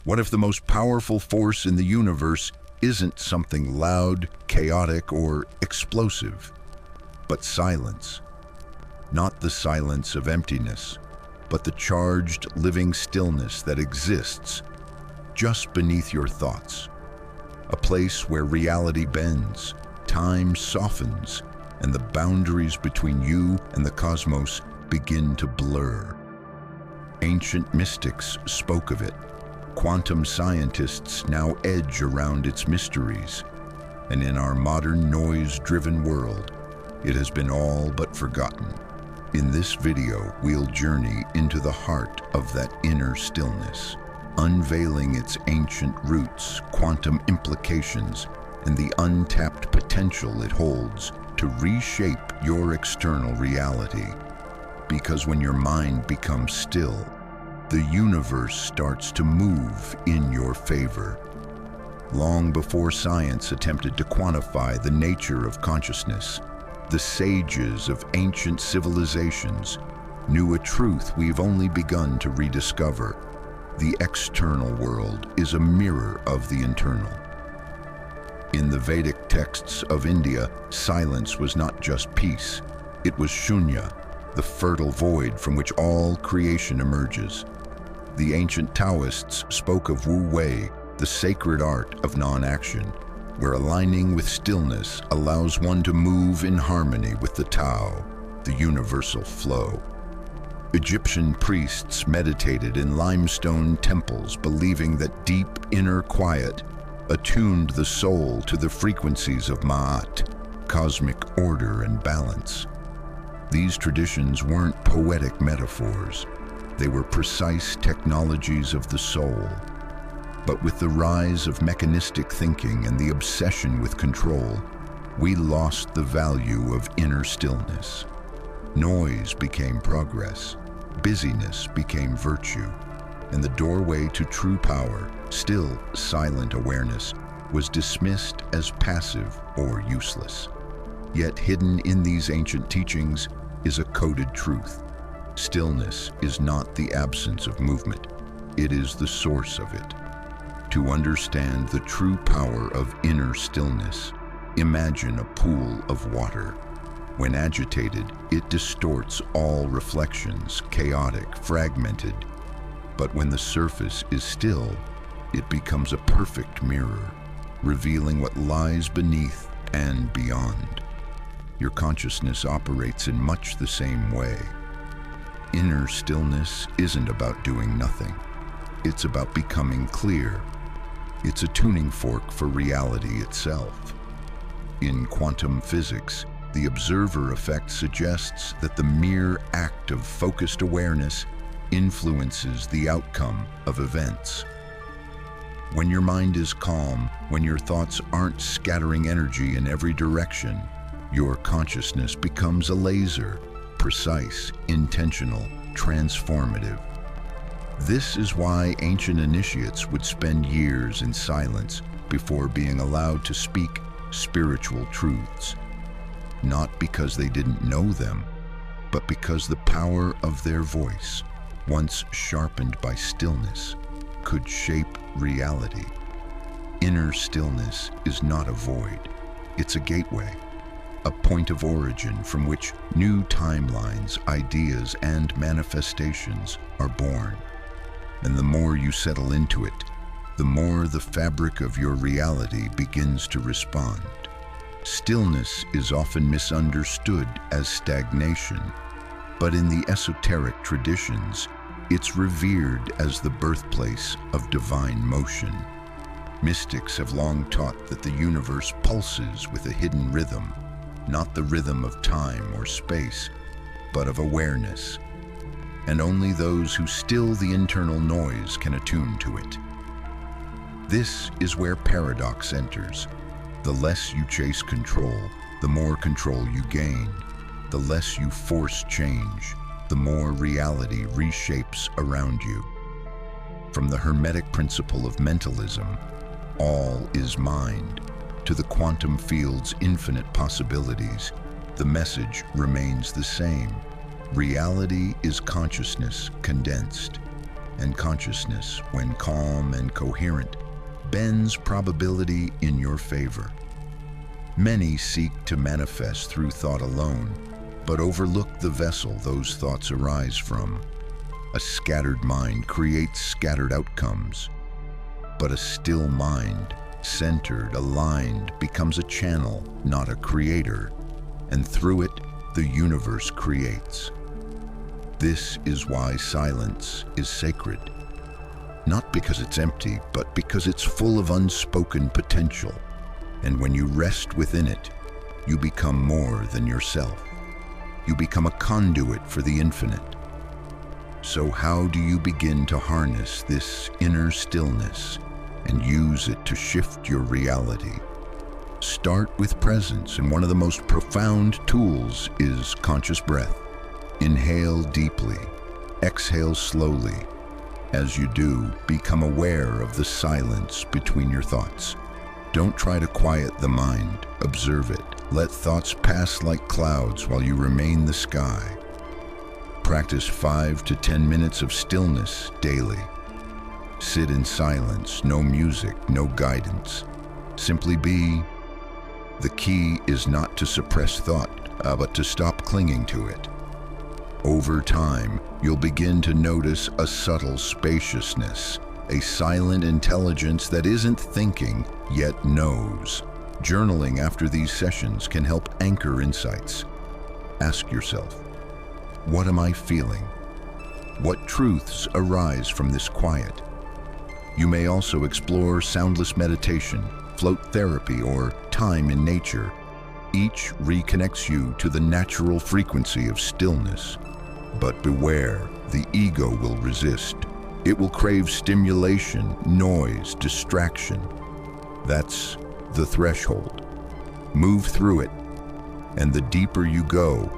What if the most powerful force in the universe isn't something loud, chaotic, or explosive, but silence? Not the silence of emptiness, but the charged, living stillness that exists just beneath your thoughts. A place where reality bends, time softens, and the boundaries between you and the cosmos begin to blur. Ancient mystics spoke of it. Quantum scientists now edge around its mysteries. And in our modern noise-driven world, it has been all but forgotten. In this video, we'll journey into the heart of that inner stillness, unveiling its ancient roots, quantum implications, and the untapped potential it holds to reshape your external reality. Because when your mind becomes still, the universe starts to move in your favor. Long before science attempted to quantify the nature of consciousness, the sages of ancient civilizations knew a truth we've only begun to rediscover. The external world is a mirror of the internal. In the Vedic texts of India, silence was not just peace, it was shunya, the fertile void from which all creation emerges. The ancient Taoists spoke of Wu Wei, the sacred art of non-action, where aligning with stillness allows one to move in harmony with the Tao, the universal flow. Egyptian priests meditated in limestone temples, believing that deep inner quiet attuned the soul to the frequencies of Ma'at, cosmic order and balance. These traditions weren't poetic metaphors. They were precise technologies of the soul. But with the rise of mechanistic thinking and the obsession with control, we lost the value of inner stillness. Noise became progress, busyness became virtue, and the doorway to true power, still silent awareness, was dismissed as passive or useless. Yet hidden in these ancient teachings is a coded truth. Stillness is not the absence of movement, it is the source of it. To understand the true power of inner stillness, imagine a pool of water. When agitated, it distorts all reflections, chaotic, fragmented. But when the surface is still, it becomes a perfect mirror, revealing what lies beneath and beyond. Your consciousness operates in much the same way. Inner stillness isn't about doing nothing. It's about becoming clear. It's a tuning fork for reality itself. In quantum physics, the observer effect suggests that the mere act of focused awareness influences the outcome of events. When your mind is calm, when your thoughts aren't scattering energy in every direction, your consciousness becomes a laser, precise, intentional, transformative. This is why ancient initiates would spend years in silence before being allowed to speak spiritual truths. Not because they didn't know them, but because the power of their voice, once sharpened by stillness, could shape reality. Inner stillness is not a void, it's a gateway, a point of origin from which new timelines, ideas, and manifestations are born. And the more you settle into it, the more the fabric of your reality begins to respond. Stillness is often misunderstood as stagnation, but in the esoteric traditions, it's revered as the birthplace of divine motion. Mystics have long taught that the universe pulses with a hidden rhythm, not the rhythm of time or space, but of awareness. And only those who still the internal noise can attune to it. This is where paradox enters. The less you chase control, the more control you gain. The less you force change, the more reality reshapes around you. From the Hermetic principle of mentalism, all is mind, to the quantum field's infinite possibilities, the message remains the same. Reality is consciousness condensed. and consciousness, when calm and coherent, bends probability in your favor. Many seek to manifest through thought alone, but overlook the vessel those thoughts arise from. A scattered mind creates scattered outcomes, but a still mind, centered, aligned, becomes a channel, not a creator, and through it, the universe creates. This is why silence is sacred. Not because it's empty, but because it's full of unspoken potential. And when you rest within it, you become more than yourself. You become a conduit for the infinite. So how do you begin to harness this inner stillness and use it to shift your reality? Start with presence, and one of the most profound tools is conscious breath. Inhale deeply, exhale slowly. As you do, become aware of the silence between your thoughts. Don't try to quiet the mind, observe it. Let thoughts pass like clouds while you remain the sky. Practice 5 to 10 minutes of stillness daily. Sit in silence, no music, no guidance. Simply be. The key is not to suppress thought, but to stop clinging to it. Over time, you'll begin to notice a subtle spaciousness, a silent intelligence that isn't thinking, yet knows. Journaling after these sessions can help anchor insights. Ask yourself, what am I feeling? What truths arise from this quiet? You may also explore soundless meditation, float therapy, or time in nature. Each reconnects you to the natural frequency of stillness. But beware, the ego will resist. It will crave stimulation, noise, distraction. That's the threshold. Move through it, and the deeper you go,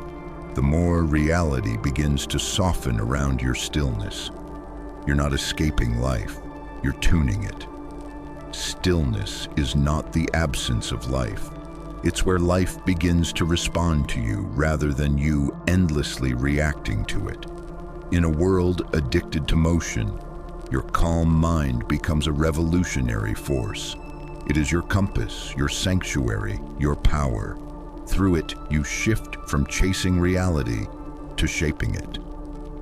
the more reality begins to soften around your stillness. You're not escaping life, you're tuning it. Stillness is not the absence of life. It's where life begins to respond to you rather than you endlessly reacting to it. In a world addicted to motion, your calm mind becomes a revolutionary force. It is your compass, your sanctuary, your power. Through it, you shift from chasing reality to shaping it.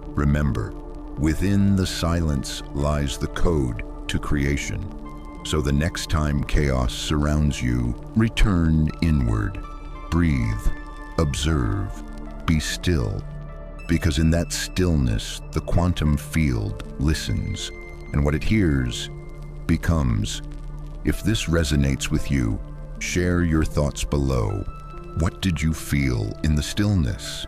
Remember, within the silence lies the code to creation. So the next time chaos surrounds you, return inward. Breathe, observe, be still. Because in that stillness, the quantum field listens, and what it hears becomes. If this resonates with you, share your thoughts below. What did you feel in the stillness?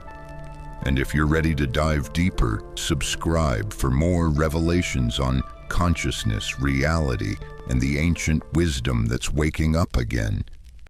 And if you're ready to dive deeper, subscribe for more revelations on consciousness, reality, and the ancient wisdom that's waking up again.